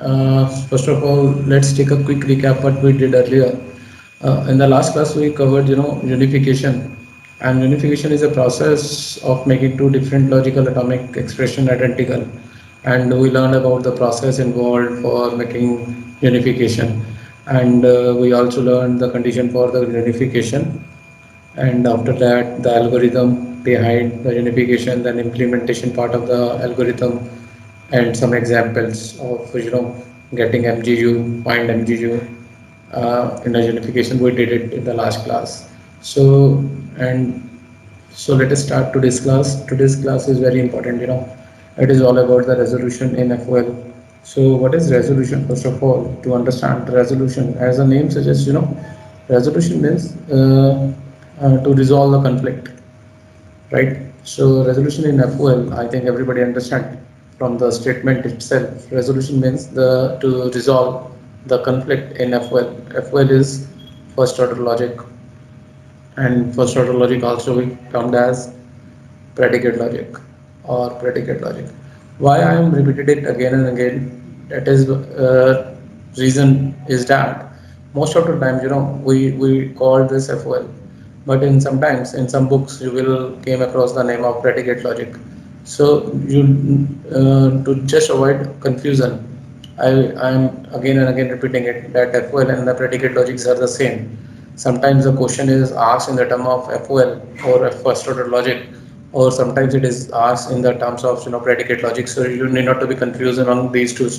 First of all, let's take a quick recap what we did earlier. In the last class, we covered, unification, and unification is a process of making two different logical atomic expression identical. And we learned about the process involved for making unification, and we also learned the condition for the unification, and after that the algorithm behind the unification, then implementation part of the algorithm, and some examples of getting MGU, find MGU in the unification. We did it in the last class. So and so let us start today's class. Today's class is very important. It is all about the resolution in FOL. So what is resolution? First of all, to understand resolution, as the name suggests, resolution means to resolve the conflict, right? So resolution in FOL, I think everybody understand from the statement itself. Resolution means the to resolve the conflict in FOL. FOL is first order logic, and first order logic also we termed as predicate logic or predicate logic. Why I am repeated it again and again? That is reason is that most of the times we call this FOL, but in sometimes in some books you will came across the name of predicate logic. So you to just avoid confusion, I am again and again repeating it that FOL and the predicate logics are the same. Sometimes the question is asked in the term of FOL or first order logic, or sometimes it is asked in the terms of predicate logic. So you need not to be confused among these two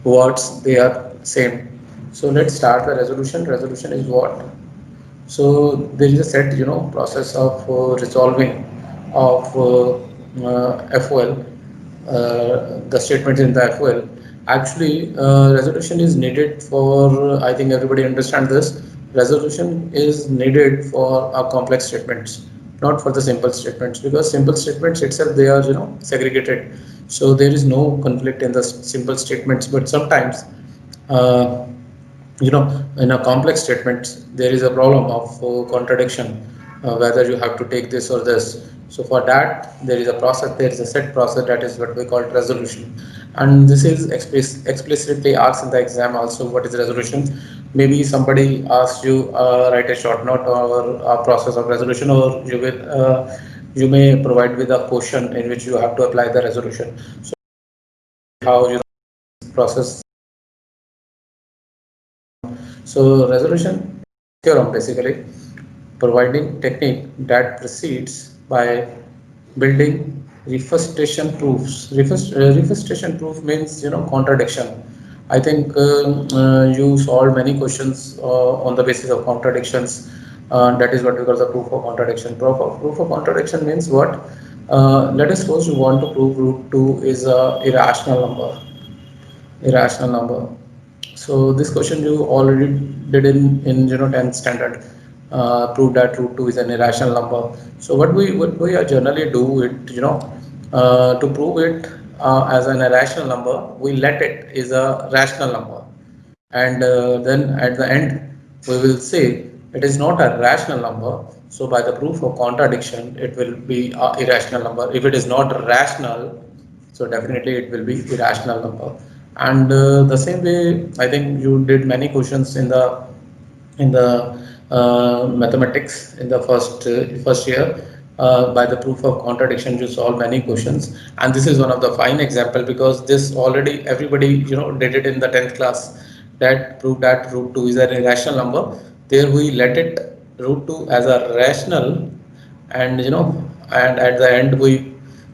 words. They are same. So let's start the resolution. Resolution is what? So there is a set process of resolving of FOL, the statements in the FOL. Actually, resolution is needed for, I think everybody understand this. Resolution is needed for complex statements, not for the simple statements, because simple statements itself they are segregated. So there is no conflict in the simple statements. But sometimes uh, in a complex statement there is a problem of contradiction, whether you have to take this or this. So for that there is a process, there is a set process, that is what we call resolution. And this is explicitly asked in the exam also, what is resolution. Maybe somebody asks you write a short note or a process of resolution, or you may provide with a question in which you have to apply the resolution. So how process. So resolution theorem basically providing technique that proceeds by building refutation proofs. Refutation proof means contradiction. I think you solved many questions on the basis of contradictions. That is what we call the proof of contradiction. Proof of contradiction means what? Let us suppose you want to prove root 2 is a irrational number. So this question you already did in 10th standard. Prove that root 2 is an irrational number. So what we generally do it, to prove it as an irrational number, we let it is a rational number, and then at the end we will say it is not a rational number. So by the proof of contradiction it will be a irrational number. If it is not rational, so definitely it will be irrational number. And the same way I think you did many questions in the mathematics in the first year. By the proof of contradiction you solve many questions, and this is one of the fine example, because this already everybody did it in the 10th class, that prove that root 2 is an irrational number. There we let it root 2 as a rational, and and at the end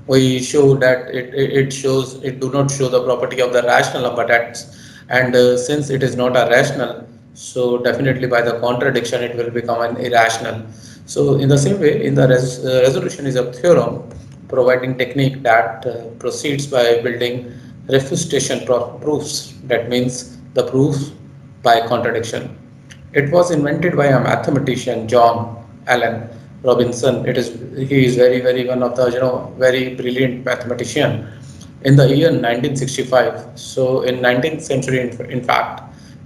we show that it shows, it do not show the property of the rational number. That's, and since it is not a rational, so definitely by the contradiction it will become an irrational. So in the same way, in the resolution is a theorem providing technique that proceeds by building refutation proofs. That means the proof by contradiction. It was invented by a mathematician, John Allen Robinson. He is very very one of the very brilliant mathematician in the year 1965. So in 19th century, in fact,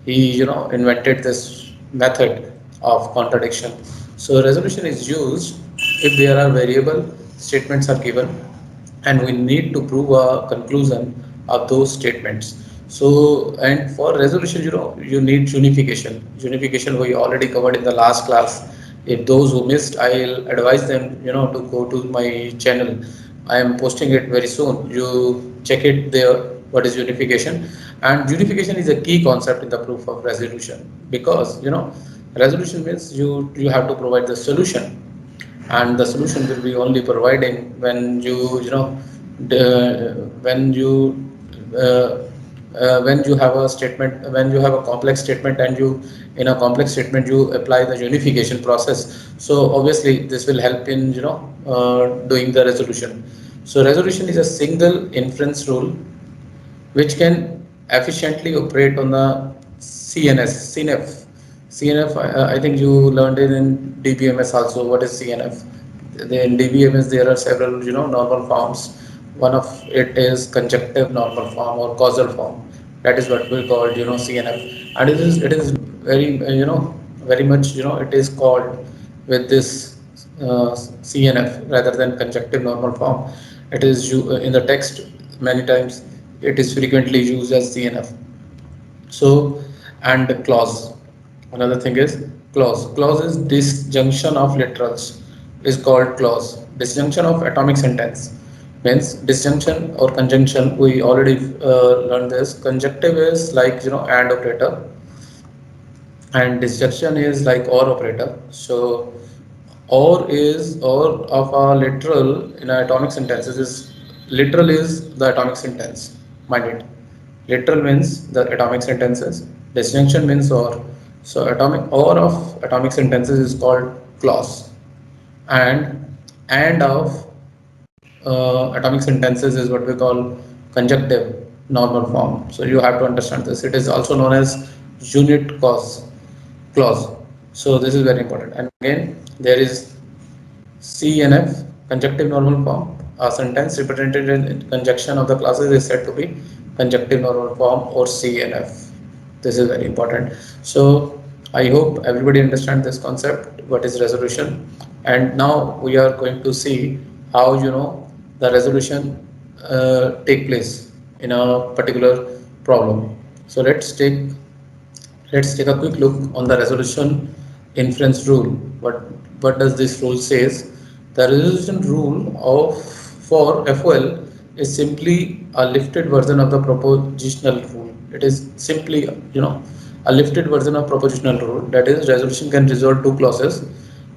he invented this method of contradiction. So resolution is used if there are variable statements are given, and we need to prove a conclusion of those statements. So, and for resolution, you need unification. Unification we already covered in the last class. If those who missed, I'll advise them, to go to my channel. I am posting it very soon. You check it there. What is unification? And unification is a key concept in the proof of resolution, because resolution means you have to provide the solution, and the solution will be only providing when when you have a statement, when you have a complex statement, and you in a complex statement you apply the unification process. So obviously this will help in doing the resolution. So resolution is a single inference rule which can efficiently operate on the CNF. CNF, I think you learned it in DBMS also. What is CNF? In DBMS, there are several, normal forms. One of it is conjunctive normal form or causal form. That is what we call, CNF. And it is very, very much, it is called with this CNF rather than conjunctive normal form. It is in the text many times it is frequently used as CNF. So, and clause. Another thing is clause. Clause is disjunction of literals is called clause. Disjunction of atomic sentence means disjunction or conjunction. We already learned this. Conjunctive is like and operator, and disjunction is like or operator. So or of a literal in atomic sentences is literal is the atomic sentence. Mind it. Literal means the atomic sentences. Disjunction means or. So atomic or of atomic sentences is called clause, and of atomic sentences is what we call conjunctive normal form. So you have to understand this. It is also known as unit clause. So this is very important. And again, there is CNF, conjunctive normal form. A sentence represented in conjunction of the clauses is said to be conjunctive normal form or CNF. This is very important. So I hope everybody understands this concept, what is resolution. And now we are going to see how the resolution take place in a particular problem. So let's take a quick look on the resolution inference rule. What does this rule says? The resolution rule of for FOL is simply a lifted version of the propositional rule. It is simply a lifted version of propositional rule. That is, resolution can resolve two clauses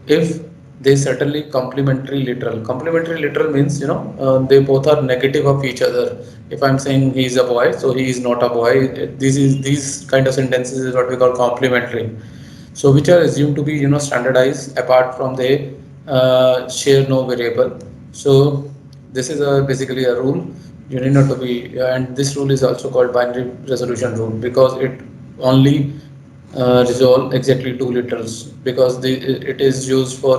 if they certainly complementary literal. Complementary literal means they both are negative of each other. If I'm saying he is a boy, so he is not a boy. These kind of sentences is what we call complementary. So which are assumed to be standardized apart from they share no variable. So this is basically a rule. You need not to be, and this rule is also called binary resolution rule because it only resolve exactly two literals, because it is used for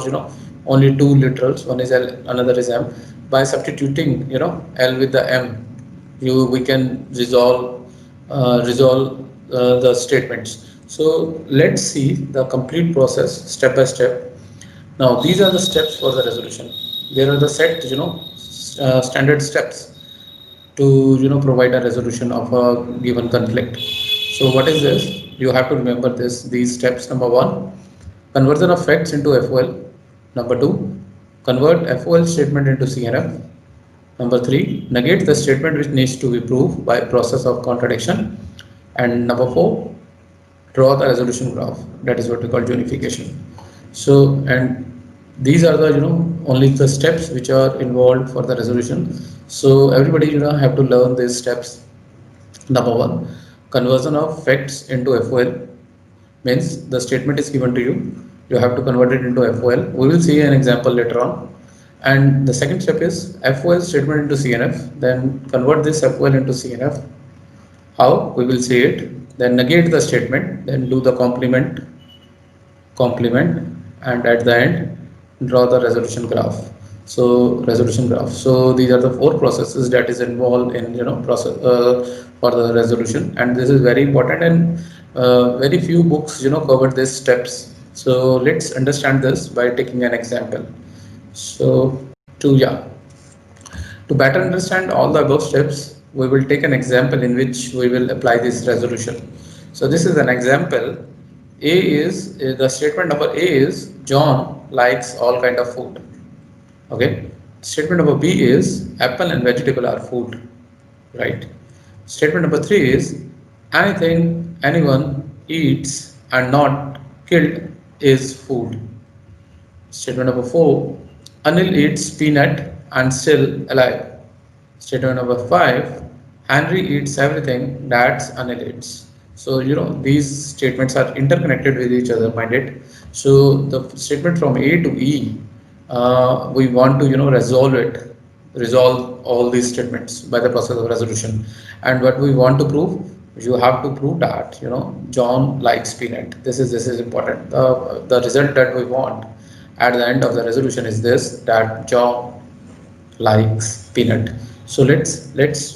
only two literals. One is L, another is M. By substituting L with the M, you we can resolve the statements. So let's see the complete process step by step. Now these are the steps for the resolution. There are the set standard steps to provide a resolution of a given conflict. So what is this? You have to remember these steps. Number one, conversion of facts into FOL. Number two, convert FOL statement into CNF. Number three, negate the statement which needs to be proved by process of contradiction. And number four, draw the resolution graph. That is what we call unification. So, and these are the only the steps which are involved for the resolution. So everybody have to learn these steps. Number one, conversion of facts into FOL means the statement is given to you. You have to convert it into FOL. We will see an example later on. And the second step is FOL statement into CNF. Then convert this FOL into CNF. How? We will see it. Then negate the statement. Then do the complement, and at the end draw the resolution graph. So resolution graph. So these are the four processes that is involved in process for the resolution, and this is very important, and very few books cover these steps. So let's understand this by taking an example. So to better understand all the above steps, we will take an example in which we will apply this resolution. So this is an example. The statement number A is John likes all kind of food. Okay. Statement number B is apple and vegetable are food. Right. Statement number three is anything anyone eats and not killed is food. Statement number four, Anil eats peanut and still alive. Statement number five, Henry eats everything that's Anil eats. So, these statements are interconnected with each other, mind it. So, the statement from A to E, we want to, resolve all these statements by the process of resolution. And what we want to prove, you have to prove that, John likes peanut. This is important. The result that we want at the end of the resolution is this, that John likes peanut. So let's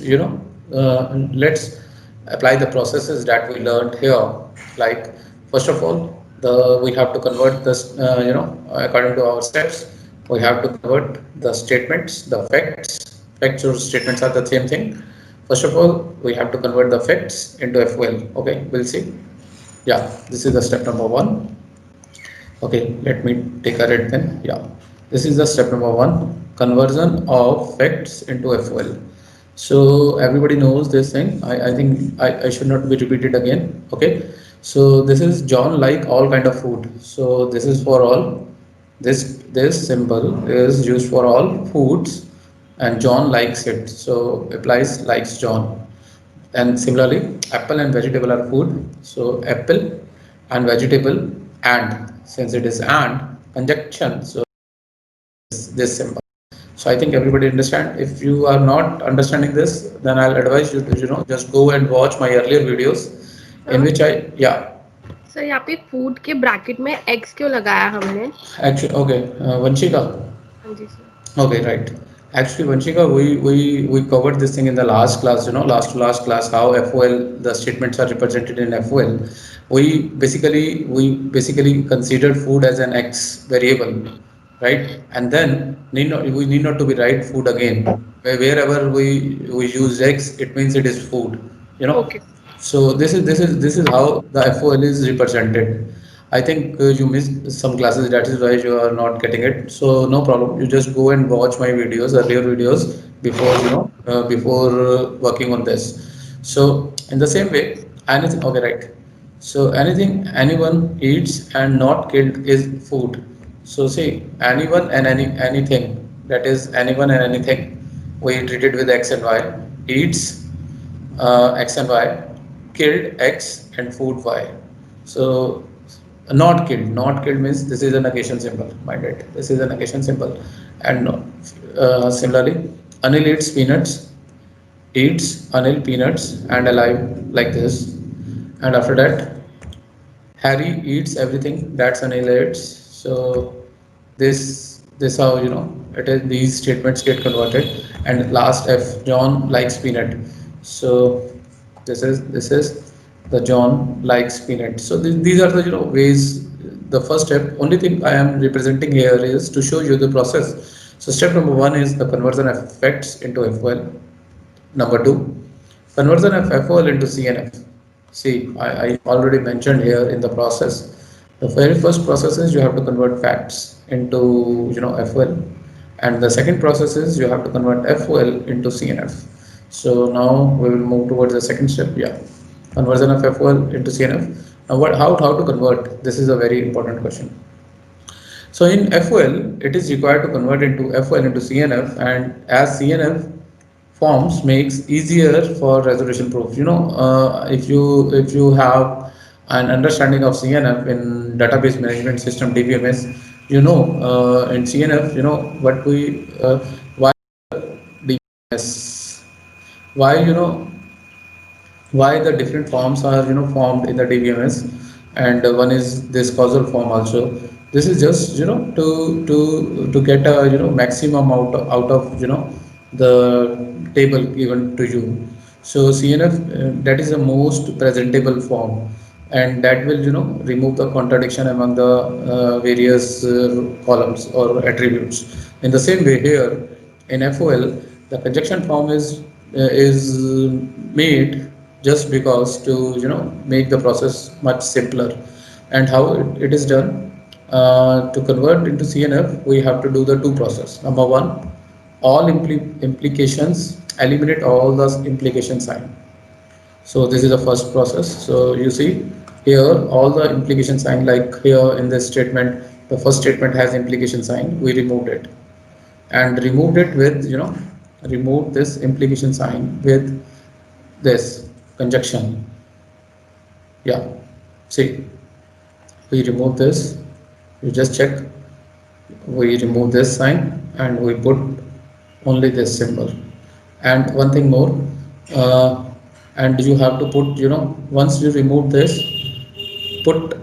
apply the processes that we learned here. Like, first of all, the we have to convert this, according to our steps, we have to convert the statements, the facts or statements are the same thing. First of all, we have to convert the facts into FOL. Okay, we'll see. Yeah, this is the step number one. Okay, let me take a read then. Yeah, this is the step number one, conversion of facts into FOL. So everybody knows this thing. I think I should not be repeated again. Okay, so this is John like all kind of food. So this is for all. This symbol is used for all foods, and John likes it. So applies likes John. And similarly, apple and vegetable are food. So apple and vegetable, and since it is and conjunction, so this symbol. So I think everybody understand. If you are not understanding this, then I'll advise you to just go and watch my earlier videos in sir which I yeah sir यहाँ पे food के bracket में x क्यों लगाया हमने? actually okay, Vanshika. हाँ जी sir. Okay, right. Actually, Vanshika, we covered this thing in the last class, last to last class, how FOL, the statements are represented in FOL. We basically considered food as an X variable, right? And then we need not to be right food again. Wherever we use X, it means it is food, you know. Okay. So this is how the FOL is represented. I think you missed some classes. That is why you are not getting it. So no problem. You just go and watch my videos, earlier videos, before working on this. So in the same way, anything. Okay, right. So anything anyone eats and not killed is food. So see, anyone and anything, that is anyone and anything, we treat it with X and Y. Eats, X and Y, killed X and food Y. So not killed means this is a negation symbol. Mind it, this is a negation symbol. And similarly, Anil eats Anil peanuts and alive like this. And after that, Harry eats everything that's annihilates. So this how it is. These statements get converted. And last F, John likes peanut. So this is the John likes peanut. So these are the ways. The first step. Only thing I am representing here is to show you the process. So step number one is the conversion of effects into FOL. Number two, conversion of FOL into CNF. See, I already mentioned here in the process. The very first process is you have to convert facts into FOL, and the second process is you have to convert FOL into CNF. So now we will move towards the second step. Yeah, conversion of FOL into CNF. Now how to convert? This is a very important question. So in FOL, it is required to convert into FOL into CNF, and as CNF forms makes easier for resolution proof. If you have an understanding of CNF in database management system DBMS, in CNF, what we why DBMS, why why the different forms are formed in the DBMS, and one is this causal form also. This is just to get a maximum out of the table given to you. So CNF, that is the most presentable form, and that will remove the contradiction among the various columns or attributes. In the same way here in FOL, the conjunction form is is made just because to make the process much simpler. And how it is done, to convert into CNF we have to do the two process. Number one, all implications, eliminate all the implication sign. So this is the first process. So you see here all the implication sign, like here in this statement the first statement has implication sign, we removed it, and removed it with remove this implication sign with this conjunction. Yeah, see, we remove this, you just check, we remove this sign and we put only this symbol. And one thing more, uh, and you have to put, once you remove this, put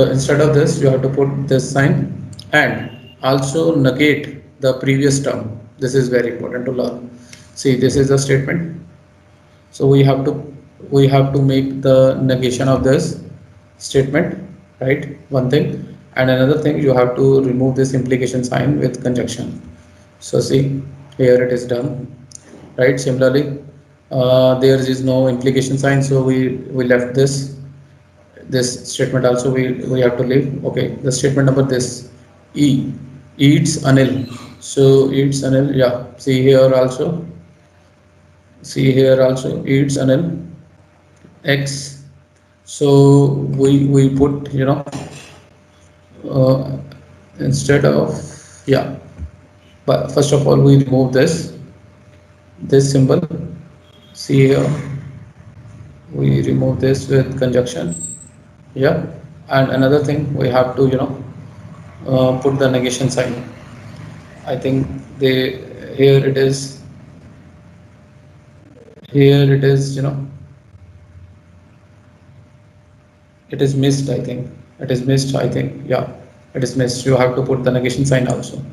instead of this you have to put this sign, and also negate the previous term. This is very important to learn. See, this is the statement, so we have to make the negation of this statement, right? One thing. And another thing, you have to remove this implication sign with conjunction. So see, here it is done, right? Similarly, there is no implication sign, so we left this statement also, we have to leave. Okay, the statement number this, e, eats Anil. So eats Anil, yeah, see here also eats Anil, x. So we put, uh, instead of, yeah, but first of all we remove this symbol. See here, we remove this with conjunction. Yeah. And another thing, we have to put the negation sign. I think they, here it is, it is missed, I think. It is missed, I think. Yeah, it is missed. You have to put the negation sign also.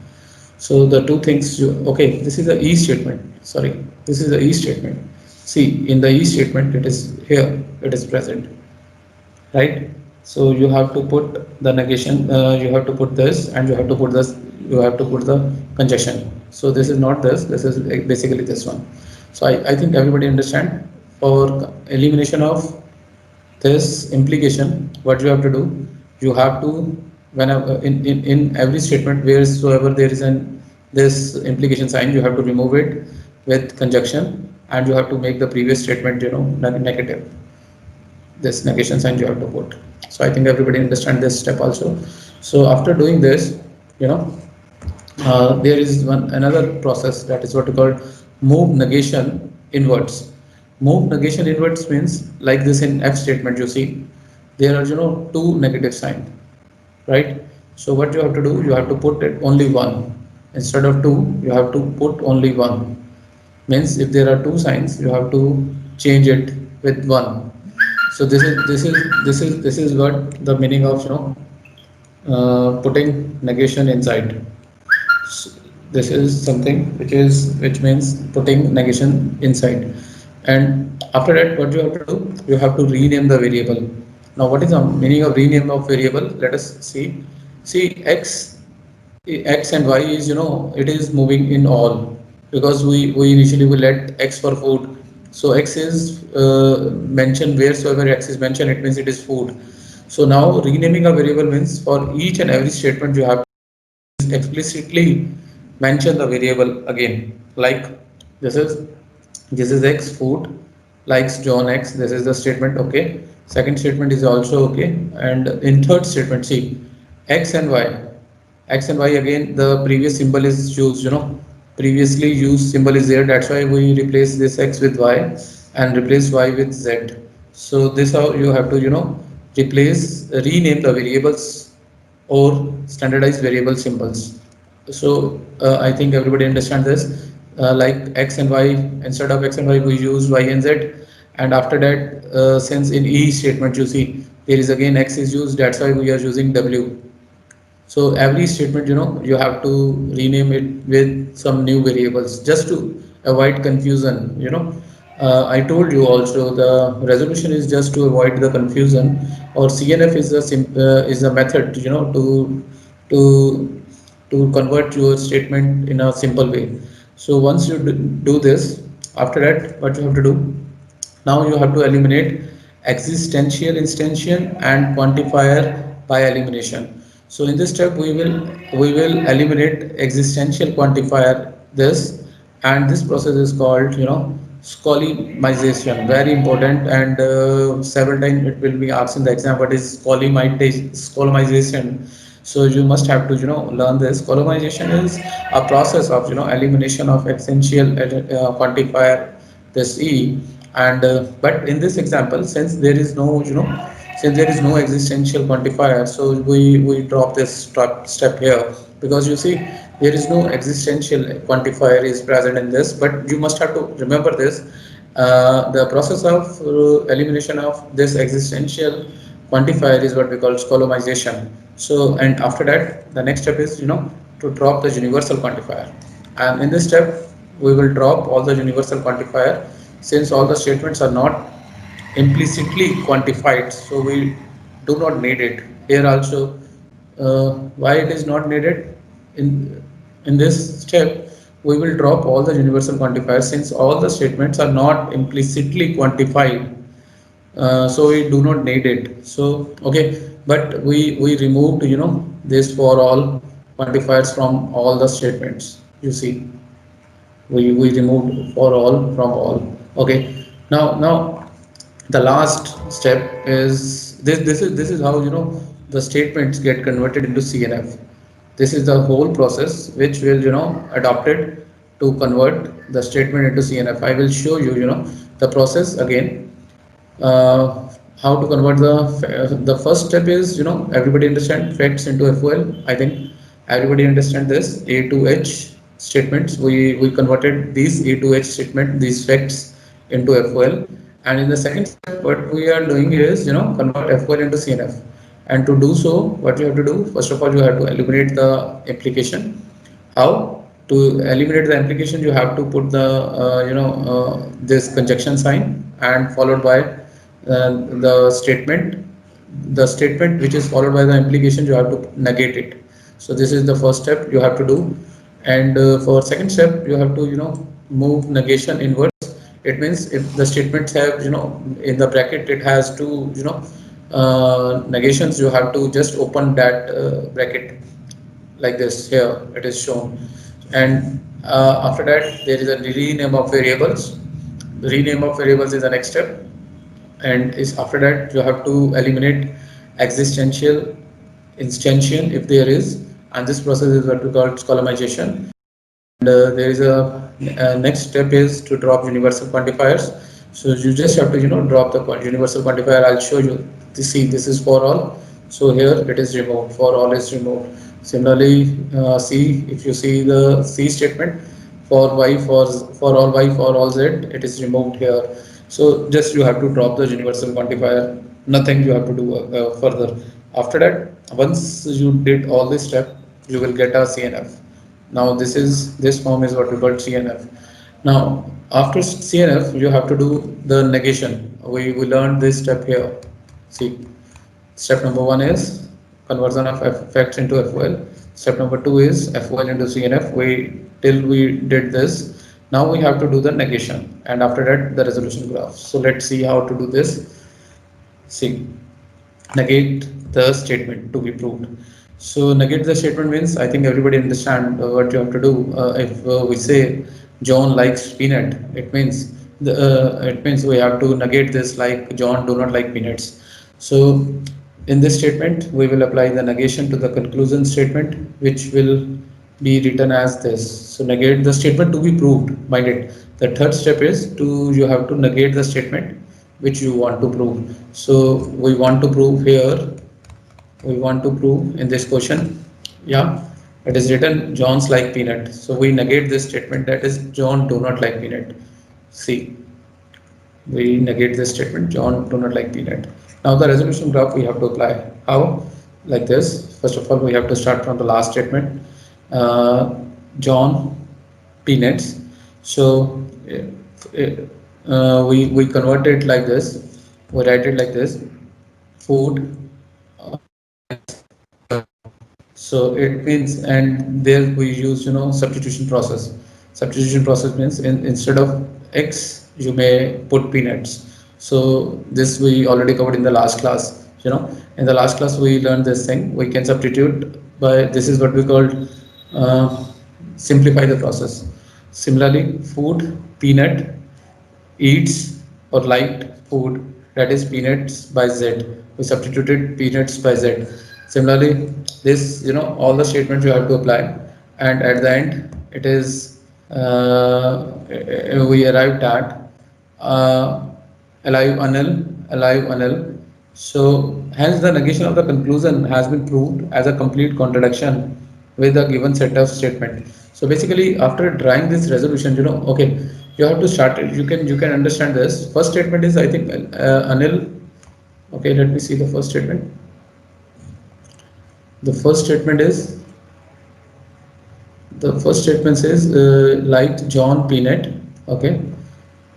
So the two things you, okay, this is the E statement. Sorry, this is the E statement. See, in the E statement, it is here, it is present, right? So you have to put the negation, you have to put this, and you have to put this, you have to put the conjunction. So this is not this, this is basically this one. So I think everybody understand. For elimination of this implication, what you have to do, you have to, whenever in every statement wheresoever there is an this implication sign, you have to remove it with conjunction, and you have to make the previous statement negative. This negation sign you have to put. So I think everybody understand this step also. So after doing this, you know there is one another process, that is what we call move negation inwards. Move negation inwards means, like this in F statement, you see there are two negative sign, right? So what you have to do, you have to put it only one. Instead of two, you have to put only one. Means if there are two signs, you have to change it with one. So this is what the meaning of putting negation inside. This is something which means putting negation inside. And after that, what you have to do, you have to rename the variable. Now what is the meaning of rename of variable? Let us see. X and y is, it is moving in all, because we initially will let x for food. So x is mentioned, wheresoever x is mentioned, it means it is food. So now renaming a variable means, for each and every statement you have explicitly mention the variable again. Like this is this is x, food, likes John x. This is the statement, okay. Second statement is also okay. And in third statement, see, x and y, again the previous symbol is used, previously used symbol is there, that's why we replace this x with y and replace y with z. So this how you have to replace, rename the variables or standardized variable symbols. So I think everybody understand this. Like x and y, instead of x and y we use y and z. And after that, since in E statement you see there is again x is used, that's why we are using w. So every statement, you have to rename it with some new variables, just to avoid confusion. I told you also, the resolution is just to avoid the confusion, or CNF is a method, to convert your statement in a simple way. So once you do this, After that, what you have to do? Now you have to eliminate existential instantiation and quantifier by elimination. So in this step we will eliminate existential quantifier this, and this process is called collimization. Very important, and several times it will be asked in the exam what is collimization. So you must have to learn this. Columnization is a process of elimination of essential quantifier, this E. And but in this example, since there is no since there is no existential quantifier, so we drop this step here, because you see there is no existential quantifier is present in this. But you must have to remember this, the process of elimination of this existential quantifier is what we call columnization. So, and after that, the next step is to drop the universal quantifier. And in this step, we will drop all the universal quantifier, since all the statements are not implicitly quantified, so we do not need it here also. Why it is not needed in this step? We will drop all the universal quantifiers, since all the statements are not implicitly quantified, so we do not need it. So okay, but we removed this for all quantifiers from all the statements. You see, we removed for all from all. Okay, now the last step is this is how the statements get converted into CNF. This is the whole process which will adopted to convert the statement into CNF. I will show you the process again. How to convert the first step is, everybody understand facts into FOL. I think everybody understand this A to H statements. We converted these A to H statement, these facts, into FOL. And in the second step, what we are doing is convert FOL into CNF. And to do so, what you have to do, first of all, you have to eliminate the implication. How to eliminate the implication? You have to put the this conjunction sign, and followed by the statement which is followed by the implication, you have to negate it. So this is the first step you have to do. And for second step, you have to move negation inwards. It means if the statements have in the bracket, it has two negations, you have to just open that bracket, like this. Here it is shown. And after that, there is a rename of variables. Rename of variables is the next step. And is after that, you have to eliminate existential instantiation if there is. And this process is what we call columnization. And there is a next step is to drop universal quantifiers. So you just have to drop the universal quantifier. I'll show you. See, this is for all. So here it is removed, for all is removed. Similarly, C, if you see the C statement, for y, for all z, it is removed here. So just you have to drop the universal quantifier, nothing you have to do further. After that, once you did all this step, you will get a CNF. Now this form is what we call CNF. Now after CNF, you have to do the negation. We learned this step here. See, step number one is conversion of facts into FOL. Step number two is FOL into CNF. We did this. Now we have to do the negation, and after that the resolution graph. So let's see how to do this. See, negate the statement to be proved. So negate the statement means, I think everybody understand what you have to do. If we say John likes peanut, it means we have to negate this, like John do not like peanuts. So in this statement, we will apply the negation to the conclusion statement, which will be written as this. So negate the statement to be proved. Mind it. The third step is to you have to negate the statement which you want to prove. So we want to prove here. We want to prove in this question. Yeah, it is written John's like peanut. So we negate this statement, that is John do not like peanut. See, we negate this statement, John do not like peanut. Now the resolution graph we have to apply. How? Like this. First of all, we have to start from the last statement. Uh, John peanuts. So we convert it like this. We write it like this. Food. So it means, and there we use substitution process. Substitution process means instead of eggs, you may put peanuts. So this we already covered in the last class. In the last class we learned this thing. We can substitute by, this is what we called, uh, simplify the process. Similarly, food, peanut, eats or liked food, that is peanuts by z. We substituted peanuts by z. Similarly, this, all the statements you have to apply, and at the end it is, we arrived at, uh, alive anil, alive anil. So hence the negation of the conclusion has been proved as a complete contradiction with a given set of statement. So basically, after drawing this resolution, okay, you have to start it. You can understand this. First statement is, I think, anil. Okay, let me see the first statement. The first statement is, the first statement says, like John Peanut. Okay,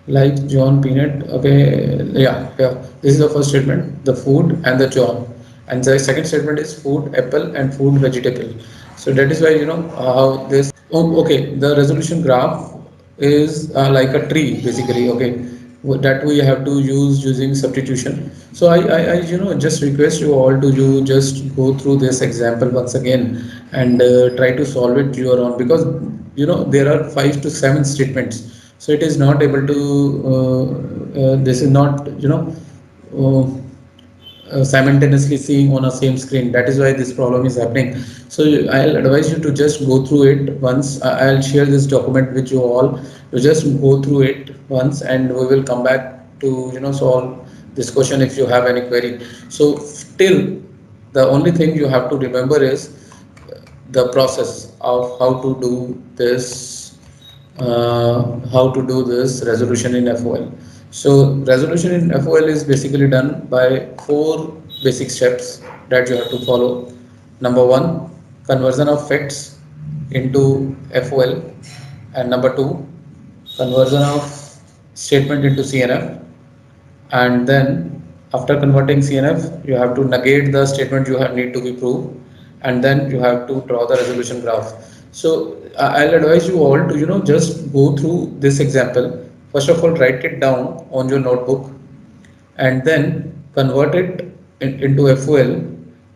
like John Peanut. Okay, yeah, yeah. This is the first statement, the food and the John. And the second statement is food apple and food vegetable. So that is why, how this. Oh, okay. The resolution graph is, like a tree basically. Okay, that we have to use using substitution. So I just request you all to you just go through this example once again, and try to solve it your own, because there are 5 to 7 statements, so it is not able to, this is not, uh, simultaneously seeing on a same screen. That is why this problem is happening. So I'll advise you to just go through it once. I'll share this document with you all. You just go through it once, and we will come back to solve this question if you have any query. So still, the only thing you have to remember is the process of how to do this resolution in FOL. So resolution in FOL is basically done by 4 basic steps that you have to follow. Number one, conversion of facts into FOL, and number two, conversion of statement into CNF, and then after converting CNF, you have to negate the statement you have need to be proved, and then you have to draw the resolution graph. So I'll advise you all to just go through this example. First of all, write it down on your notebook, and then convert it into FOL,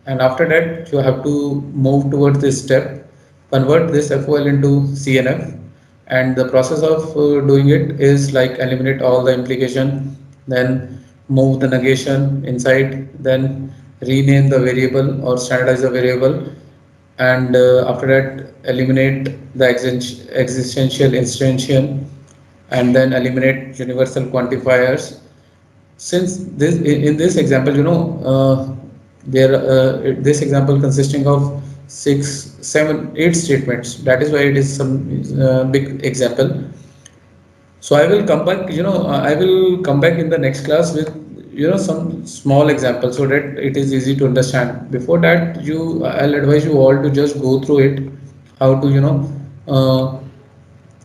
and after that you have to move towards this step, convert this FOL into CNF. And the process of doing it is like eliminate all the implication, then move the negation inside, then rename the variable or standardize the variable, and after that eliminate the existential instantiation, and then eliminate universal quantifiers. Since this, in this example, there this example consisting of 6 7 8 statements, that is why it is some big example. So I will come back, I will come back in the next class with some small examples, so that it is easy to understand. Before that, I'll advise you all to just go through it, how to uh,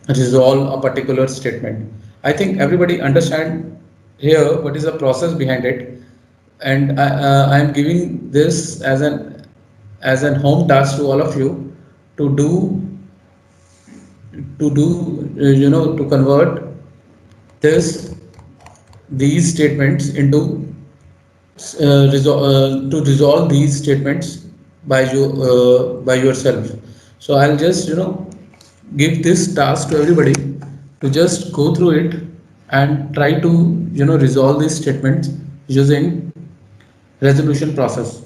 resolve a particular statement. I think everybody understand here what is the process behind it, and I am giving this as an home task to all of you to do to convert this these statements into to resolve these statements by yourself. So I'll just give this task to everybody to just go through it and try to resolve these statements using resolution process,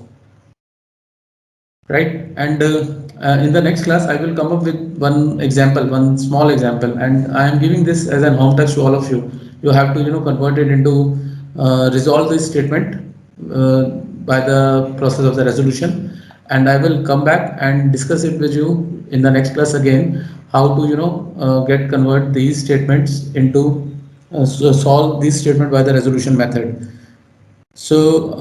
right? And in the next class I will come up with one example, one small example, and I am giving this as an home touch to all of you. You have to convert it into resolve this statement uh, by the process of the resolution, and I will come back and discuss it with you in the next class again, how to get convert these statements into solve this statement by the resolution method. So